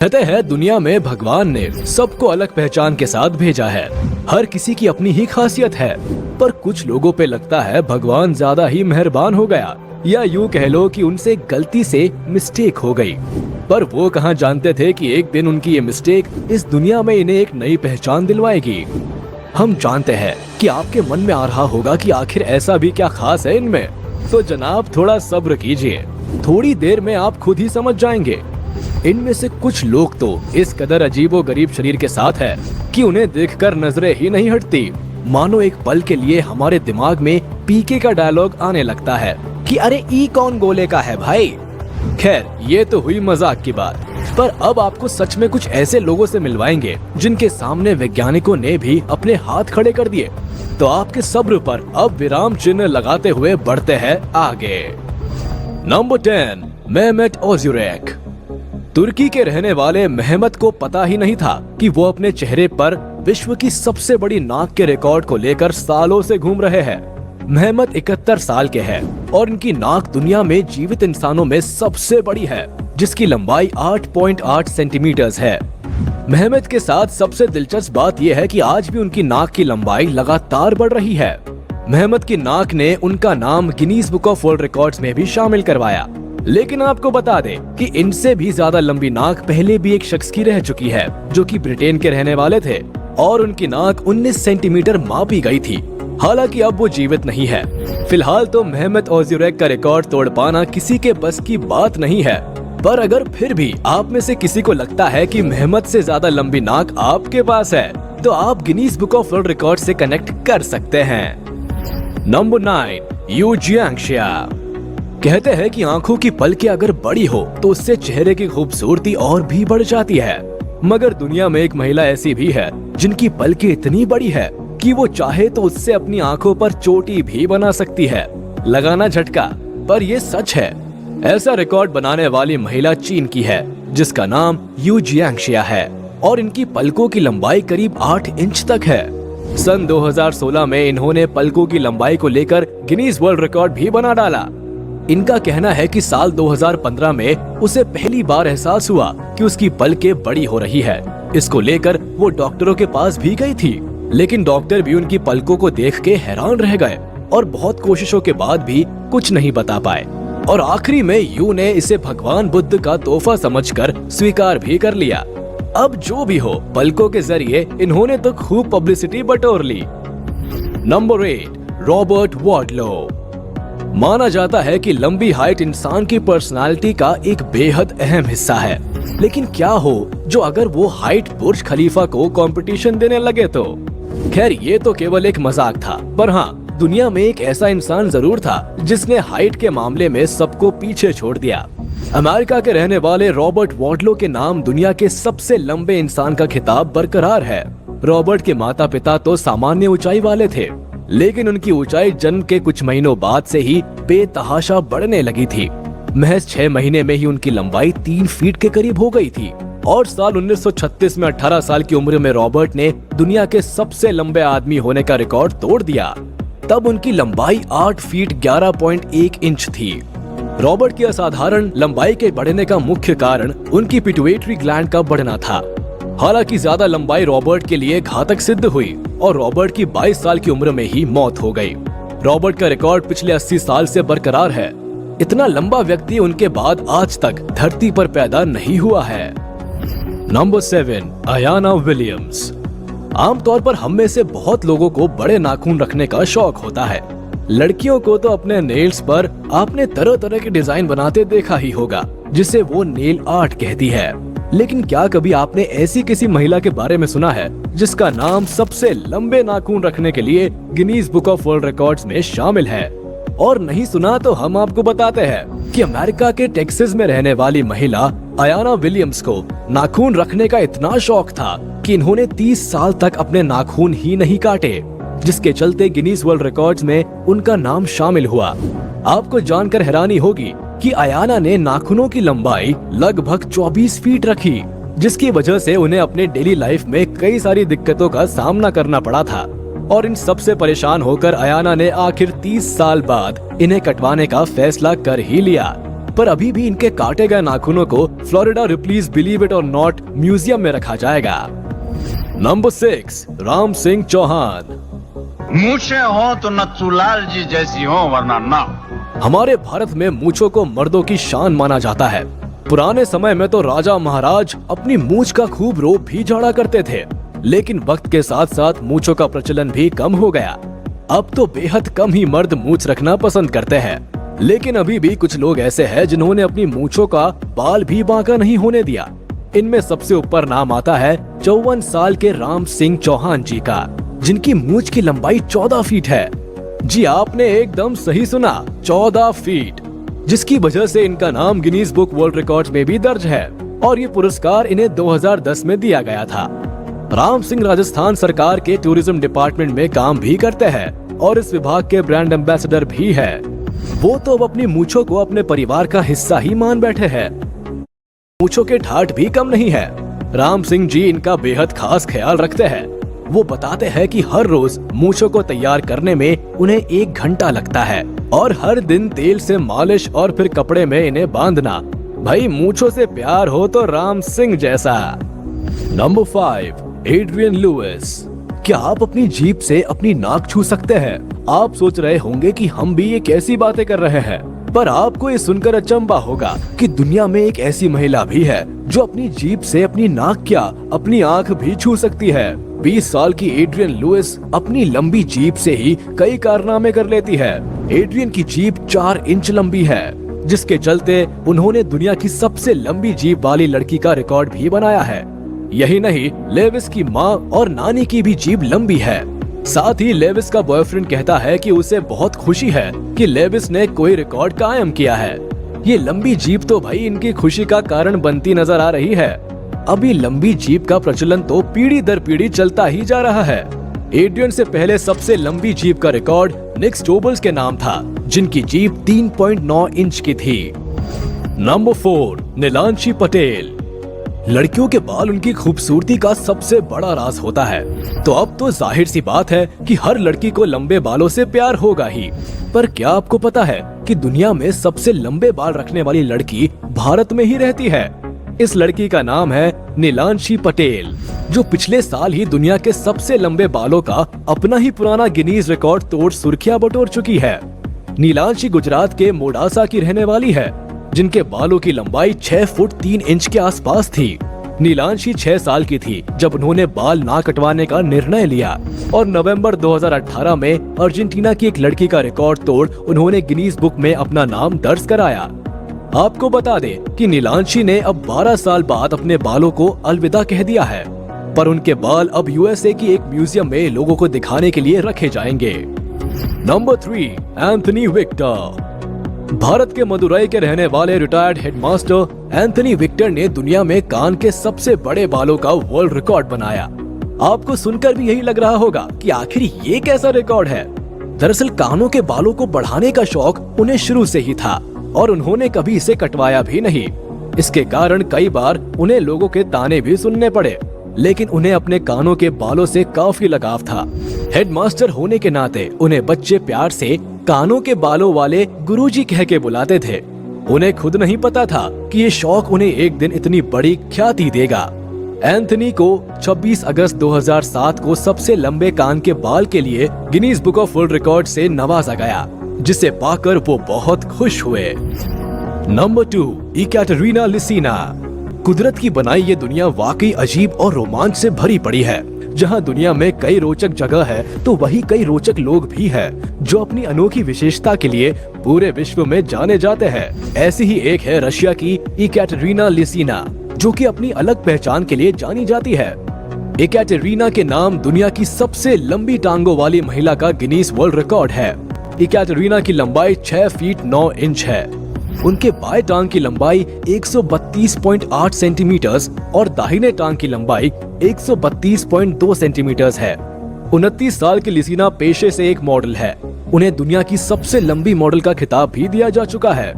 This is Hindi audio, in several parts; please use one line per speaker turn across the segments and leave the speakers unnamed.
कहते हैं दुनिया में भगवान ने सबको अलग पहचान के साथ भेजा है। हर किसी की अपनी ही खासियत है, पर कुछ लोगों पे लगता है भगवान ज्यादा ही मेहरबान हो गया, या यूं कह लो कि उनसे गलती से मिस्टेक हो गई। पर वो कहाँ जानते थे कि एक दिन उनकी ये मिस्टेक इस दुनिया में इन्हें एक नई पहचान दिलवाएगी। हम जानते हैं कि आपके मन में आ रहा होगा कि आखिर ऐसा भी क्या खास है इनमें, तो जनाब थोड़ा सब्र कीजिए, थोड़ी देर में आप खुद ही समझ जाएंगे। इनमें से कुछ लोग तो इस कदर अजीबो गरीब शरीर के साथ है कि उन्हें देखकर नजरें ही नहीं हटती। मानो एक पल के लिए हमारे दिमाग में पीके का डायलॉग आने लगता है कि अरे ई कौन गोले का है भाई। खैर ये तो हुई मजाक की बात, पर अब आपको सच में कुछ ऐसे लोगों से मिलवाएंगे जिनके सामने वैज्ञानिकों ने भी अपने हाथ खड़े कर दिए। तो आपके सब्र पर अब विराम चिन्ह लगाते हुए बढ़ते हैं आगे। Number 10, Mehmet ओज़ुरेक। तुर्की के रहने वाले मेहमत को पता ही नहीं था कि वो अपने चेहरे पर विश्व की सबसे बड़ी नाक के रिकॉर्ड को लेकर सालों से घूम रहे हैं। मेहमत 71 साल के हैं और इनकी नाक दुनिया में जीवित इंसानों में सबसे बड़ी है, जिसकी लंबाई 8.8 सेंटीमीटर है। मेहमत के साथ सबसे दिलचस्प बात यह है कि आज भी उनकी नाक की लंबाई लगातार बढ़ रही है। मेहमत की नाक ने उनका नाम Guinness Book of world records में भी शामिल करवाया। लेकिन आपको बता दें कि इनसे भी ज्यादा लंबी नाक पहले भी एक शख्स की रह चुकी है, जो कि ब्रिटेन के रहने वाले थे, और उनकी नाक 19 सेंटीमीटर मापी गई थी। हालांकि अब वो जीवित नहीं है। फिलहाल तो मेहमेट ओज़ुरेक का रिकॉर्ड तोड़ पाना किसी के बस की बात नहीं है, पर अगर फिर भी आप में से किसी को लगता है कि मेहमत से ज्यादा लंबी नाक आपके पास है, तो आप Guinness Book of World Record से कनेक्ट कर सकते हैं। Number 9, Yu Jianxia. कहते हैं कि आंखों की पलकें अगर बड़ी हो तो उससे चेहरे की खूबसूरती और भी बढ़ जाती है। मगर दुनिया में एक महिला ऐसी भी है जिनकी पलकें इतनी बड़ी है कि वो चाहे तो उससे अपनी आंखों पर चोटी भी बना सकती है। लगाना झटका, पर ये सच है। ऐसा रिकॉर्ड बनाने वाली महिला चीन की है, जिसका नाम यू जियांगशिया है, और इनकी पलकों की लंबाई करीब 8 इंच तक है। सन 2016 में इन्होंने पलकों की लंबाई को लेकर गिनीज वर्ल्ड रिकॉर्ड भी बना डाला। इनका कहना है कि साल 2015 में उसे पहली बार एहसास हुआ कि उसकी पलकें बड़ी हो रही है। इसको लेकर वो डॉक्टरों के पास भी गई थी, लेकिन डॉक्टर भी उनकी पलकों को देख के हैरान रह गए और बहुत कोशिशों के बाद भी कुछ नहीं बता पाए। और आखिरी में यू ने इसे भगवान बुद्ध का तोहफा समझकर स्वीकार भी कर लिया। अब जो भी हो, पलकों के जरिए इन्होंने तो खूब पब्लिसिटी बटोर ली। नंबर 8, रॉबर्ट वाडलो। माना जाता है कि लंबी हाइट इंसान की पर्सनालिटी का एक बेहद अहम हिस्सा है, लेकिन क्या हो जो अगर वो हाइट बुर्ज खलीफा को कंपटीशन देने लगे तो। खैर ये तो केवल एक मजाक था, पर हाँ, दुनिया में एक ऐसा इंसान जरूर था जिसने हाइट के मामले में सबको पीछे छोड़ दिया। अमेरिका के रहने वाले रॉबर्ट वाडलो के नाम दुनिया के सबसे लंबे इंसान का खिताब बरकरार है। रॉबर्ट के माता पिता तो सामान्य ऊंचाई वाले थे, लेकिन उनकी ऊंचाई जन्म के कुछ महीनों बाद से ही बेतहाशा बढ़ने लगी थी। महज 6 महीने में ही उनकी लंबाई 3 फीट के करीब हो गई थी, और साल 1936 में 18 साल की उम्र में रॉबर्ट ने दुनिया के सबसे लंबे आदमी होने का रिकॉर्ड तोड़ दिया। तब उनकी लंबाई 8 फीट 11.1 इंच थी। रॉबर्ट की असाधारण लंबाई के बढ़ने का मुख्य कारण उनकी पिट्यूटरी ग्लैंड का बढ़ना था। हालांकि ज्यादा लंबाई रॉबर्ट के लिए घातक सिद्ध हुई और रॉबर्ट की 22 साल की उम्र में ही मौत हो गई। रॉबर्ट का रिकॉर्ड पिछले 80 साल से बरकरार है। इतना लंबा व्यक्ति उनके बाद आज तक धरती पर पैदा नहीं हुआ है। Number 7, Ayana Williams. आमतौर पर हम में से बहुत लोगों को बड़े नाखून रखने का शौक होता है। लड़कियों को तो अपने नेल्स पर आपने तरह तरह के डिजाइन बनाते देखा ही होगा, जिसे वो नेल आर्ट कहती है। लेकिन क्या कभी आपने ऐसी किसी महिला के बारे में सुना है जिसका नाम सबसे लंबे नाखून रखने के लिए Guinness Book of world records में शामिल है? और नहीं सुना तो हम आपको बताते हैं कि अमेरिका के टेक्सास में रहने वाली महिला अयाना विलियम्स को नाखून रखने का इतना शौक था कि इन्होंने 30 साल तक अपने नाखून ही नहीं काटे, जिसके चलते गिनीज वर्ल्ड रिकॉर्ड्स में उनका नाम शामिल हुआ। आपको जानकर हैरानी होगी कि अयाना ने नाखूनों की लंबाई लगभग 24 फीट रखी, जिसकी वजह से उन्हें अपने डेली लाइफ में कई सारी दिक्कतों का सामना करना पड़ा था। और इन सब से परेशान होकर अयाना ने आखिर 30 साल बाद इन्हें कटवाने का फैसला कर ही लिया। पर अभी भी इनके काटे गए नाखूनों को फ्लोरिडा रिप्लीज बिलीव इट और नॉट म्यूजियम में रखा जाएगा। नंबर 6, राम सिंह चौहान।
मूछें हो तो नथुलाल जी जैसी हो, वरना ना।
हमारे भारत में मूछों को मर्दों की शान माना जाता है। पुराने समय में तो राजा महाराज अपनी मूछ का खूब रोब भी झाड़ा करते थे, लेकिन वक्त के साथ साथ मूछों का प्रचलन भी कम हो गया। अब तो बेहद कम ही मर्द मूछ रखना पसंद करते हैं, लेकिन अभी भी कुछ लोग ऐसे हैं जिन्होंने अपनी मूछों का बाल भी बांका नहीं होने दिया। इनमें सबसे ऊपर नाम आता है 54 साल के राम सिंह चौहान जी का, जिनकी मूछ की लंबाई 14 फीट है। जी आपने एकदम सही सुना, 14 फीट, जिसकी वजह से इनका नाम गिनीज बुक वर्ल्ड रिकॉर्ड्स में भी दर्ज है और ये पुरस्कार इन्हें 2010 में दिया गया था। राम सिंह राजस्थान सरकार के टूरिज्म डिपार्टमेंट में काम भी करते हैं और इस विभाग के ब्रांड एम्बेसडर भी है। वो तो अब अपनी मूछों को अपने परिवार का हिस्सा ही मान बैठे हैं। मूछों के ठाठ भी कम नहीं है। राम सिंह जी इनका बेहद खास ख्याल रखते हैं। वो बताते हैं कि हर रोज मूछों को तैयार करने में उन्हें 1 घंटा लगता है और हर दिन तेल से मालिश और फिर कपड़े में इन्हें बांधना। भाई मूछों से प्यार हो तो राम सिंह जैसा। Number 5, Adrian Lewis. क्या आप अपनी जीभ से अपनी नाक छू सकते हैं? आप सोच रहे होंगे कि हम भी ये कैसी बातें कर रहे हैं, पर आपको ये सुनकर अचंभा होगा कि दुनिया में एक ऐसी महिला भी है जो अपनी जीभ से अपनी नाक क्या अपनी आंख भी छू सकती है। 20 साल की एड्रियन लुइस अपनी लंबी जीभ से ही कई कारनामे कर लेती है। एड्रियन की जीभ 4 इंच लंबी है, जिसके चलते उन्होंने दुनिया की सबसे लंबी जीभ वाली लड़की का रिकॉर्ड भी बनाया है। यही नहीं, लेविस की माँ और नानी की भी जीभ लंबी है। साथ ही लेविस का बॉयफ्रेंड कहता है कि उसे बहुत खुशी है कि लेविस ने कोई रिकॉर्ड कायम किया है। ये लंबी जीभ तो भाई इनकी खुशी का कारण बनती नजर आ रही है। अभी लंबी जीभ का प्रचलन तो पीढ़ी दर पीढ़ी चलता ही जा रहा है। एड्रियन से पहले सबसे लंबी जीभ का रिकॉर्ड निक स्टोबल्स के नाम था, जिनकी जीभ 3.9 इंच की थी। नंबर 4, नीलांशी पटेल। लड़कियों के बाल उनकी खूबसूरती का सबसे बड़ा राज होता है, तो अब तो जाहिर सी बात है कि हर लड़की को लंबे बालों से प्यार होगा ही। पर क्या आपको पता है कि दुनिया में सबसे लंबे बाल रखने वाली लड़की भारत में ही रहती है? इस लड़की का नाम है नीलांशी पटेल, जो पिछले साल ही दुनिया के सबसे लंबे बालों का अपना ही पुराना गिनीज रिकॉर्ड तोड़ सुर्खियां बटोर चुकी है। नीलांशी गुजरात के मोडासा की रहने वाली है, जिनके बालों की लंबाई 6 फुट 3 इंच के आसपास थी। नीलांशी 6 साल की थी जब उन्होंने बाल ना कटवाने का निर्णय लिया और नवंबर 2018 में अर्जेंटीना की एक लड़की का रिकॉर्ड तोड़ उन्होंने गिनीज बुक में अपना नाम दर्ज कराया। आपको बता दें कि नीलांशी ने अब 12 साल बाद अपने बालों को अलविदा कह दिया है, पर उनके बाल अब यूएसए की एक म्यूजियम में लोगों को दिखाने के लिए रखे जाएंगे। Number 3, Anthony Victor. भारत के मदुरई के रहने वाले रिटायर्ड हेडमास्टर एंथनी विक्टर ने दुनिया में कान के सबसे बड़े बालों का वर्ल्ड रिकॉर्ड बनाया। आपको सुनकर भी यही लग रहा होगा कि आखिर ये कैसा रिकॉर्ड है। दरअसल कानों के बालों को बढ़ाने का शौक उन्हें शुरू से ही था और उन्होंने कभी इसे कटवाया भी नहीं। इसके कारण कई बार उन्हें लोगों के ताने भी सुनने पड़े, लेकिन उन्हें अपने कानों के बालों से काफी लगाव था। हेडमास्टर होने के नाते उन्हें बच्चे प्यार से कानों के बालों वाले गुरुजी कह के बुलाते थे। उन्हें खुद नहीं पता था कि ये शौक उन्हें एक दिन इतनी बड़ी ख्याति देगा। एंथनी को 26 अगस्त 2007 को सबसे लंबे कान के बाल के लिए Guinness Book of World Record से नवाजा गया, जिसे पाकर वो बहुत खुश हुए। Number 2, Ekaterina Lisina. कुदरत की बनाई ये दुनिया वाकई अजीब और रोमांच से भरी पड़ी है। जहां दुनिया में कई रोचक जगह है, तो वही कई रोचक लोग भी हैं जो अपनी अनोखी विशेषता के लिए पूरे विश्व में जाने जाते हैं। ऐसी ही एक है रशिया की इकैटरीना लिसिना, जो कि अपनी अलग पहचान के लिए जानी जाती है। इकैटरीना के नाम दुनिया की सबसे लंबी टांगों वाली महिला का गिनीज वर्ल्ड रिकॉर्ड है। इकैटरीना की लंबाई 6 फीट 9 इंच है। उनके बाएं टांग की लंबाई 132.8 सेंटीमीटर और दाहिने टांग की लंबाई 132.2 सेंटीमीटर है। 29 साल की लिसिना पेशे से एक मॉडल है। उन्हें दुनिया की सबसे लंबी मॉडल का खिताब भी दिया जा चुका है।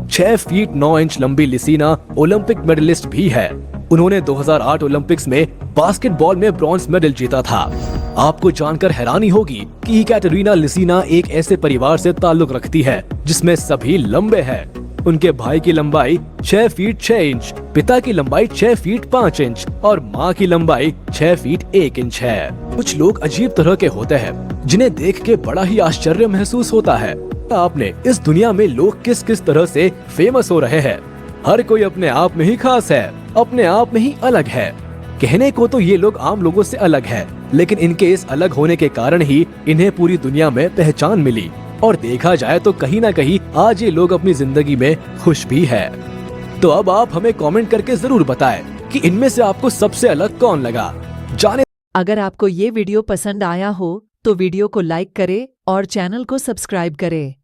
6 फीट 9 इंच लंबी लिसिना ओलंपिक मेडलिस्ट भी है। उन्होंने 2008 ओलंपिक्स में बास्केटबॉल में ब्रॉन्ज मेडल जीता था। आपको जानकर हैरानी होगी कि इकैटरीना लिसिना एक ऐसे परिवार से ताल्लुक रखती है जिसमें सभी लंबे हैं। उनके भाई की लंबाई 6 फीट 6 इंच, पिता की लंबाई 6 फीट 5 इंच और माँ की लंबाई 6 फीट 1 इंच है। कुछ लोग अजीब तरह के होते हैं जिन्हें देख के बड़ा ही आश्चर्य महसूस होता है। आपने इस दुनिया में लोग किस किस तरह से फेमस हो रहे हैं। हर कोई अपने आप में ही खास है, अपने आप में ही अलग है। कहने को तो ये लोग आम लोगों से अलग है, लेकिन इनके इस अलग होने के कारण ही इन्हें पूरी दुनिया में पहचान मिली। और देखा जाए तो कहीं ना कहीं आज ये लोग अपनी जिंदगी में खुश भी है। तो अब आप हमें कमेंट करके जरूर बताएं कि इनमें से आपको सबसे अलग कौन लगा। जाने
अगर आपको ये वीडियो पसंद आया हो तो वीडियो को लाइक करें और चैनल को सब्सक्राइब करें।